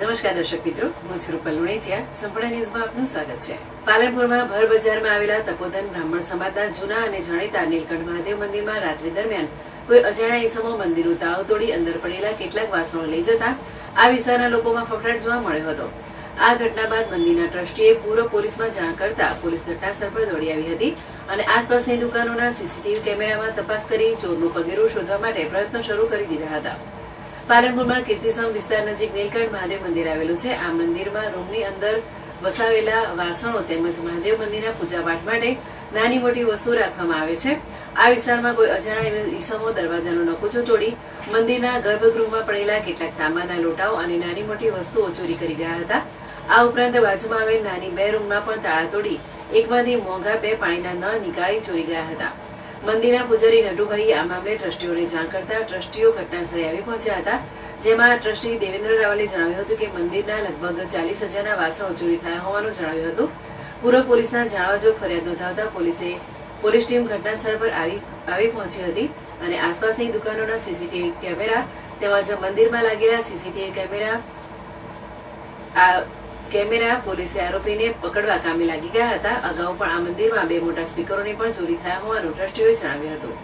નમસ્કાર દર્શક મિત્રો, હું છું રૂપલ લુણેચિયા. સંપૂર્ણ ન્યૂઝમાં આપનું સ્વાગત છે. પાલનપુરમાં ભર બજારમાં આવેલા તપોધન બ્રાહ્મણ સમાજના જૂના અને જાણીતા નીલકંઠ મહાદેવ મંદિરમાં રાત્રિ દરમિયાન કોઈ અજાણ્યા ઈસમો મંદિરનું તાળું તોડી અંદર પડેલા કેટલાક વાસણો લઈ જતા આ વિસ્તારના લોકોમાં ફફડાટ જોવા મળ્યો હતો. આ ઘટના બાદ મંદિરના ટ્રસ્ટીએ પૂર્વ પોલીસમાં જાણ કરતા પોલીસ ઘટનાસ્થળ પર દોડી આવી હતી અને આસપાસની દુકાનોના સીસીટીવી કેમેરામાં તપાસ કરી ચોરનું પગેરું શોધવા માટે પ્રયત્નો શરૂ કરી દીધા હતા. પાલનપુરમાં કીર્તિસમ વિસ્તાર નજીક નીલકંઠ મહાદેવ મંદિર આવેલું છે. આ મંદિરમાં રૂમની અંદર વસાવેલા વાસણો તેમજ મહાદેવ મંદિરના પૂજાપાઠ માટે નાની મોટી વસ્તુ રાખવામાં આવે છે. આ વિસ્તારમાં કોઈ અજાણ્યા ઈસમો દરવાજાનો નકુચો તોડી મંદિરના ગર્ભગૃહમાં પડેલા કેટલાક તાંબાના લોટાઓ અને નાની મોટી વસ્તુઓ ચોરી કરી ગયા હતા. આ ઉપરાંત બાજુમાં આવેલ નાની 2 રૂમમાં પણ તાળા તોડી એકમાંથી મોંઘા 2 પાણીના નળ નીકાળી ચોરી ગયા હતા. મંદિરના પૂજારી નટુભાઈએ આ મામલે ટ્રસ્ટીઓને જાણ કરતા ટ્રસ્ટીઓ ઘટનાસ્થળે આવી પહોંચ્યા હતા. જેમાં ટ્રસ્ટી દેવેન્દ્ર રાવલે જણાવ્યું હતું કે મંદિરના લગભગ 40,000ના વાસણો ચોરી થયા હોવાનું જણાવ્યું હતું. પૂર્વ પોલીસના જાણવાજોગ ફરિયાદ નોંધાવતા પોલીસ ટીમ ઘટનાસ્થળ પર આવી પહોંચી હતી અને આસપાસની દુકાનોના સીસીટીવી કેમેરા તેમજ મંદિરમાં લાગેલા સીસીટીવી કેમેરા પોલીસે આરોપીને પકડવા કામે લાગી ગયા હતા. અગાઉ પણ આ મંદિરમાં 2 મોટા સ્પીકરોની પણ ચોરી થયા હોવાનું ટ્રસ્ટીઓએ જણાવ્યું હતું.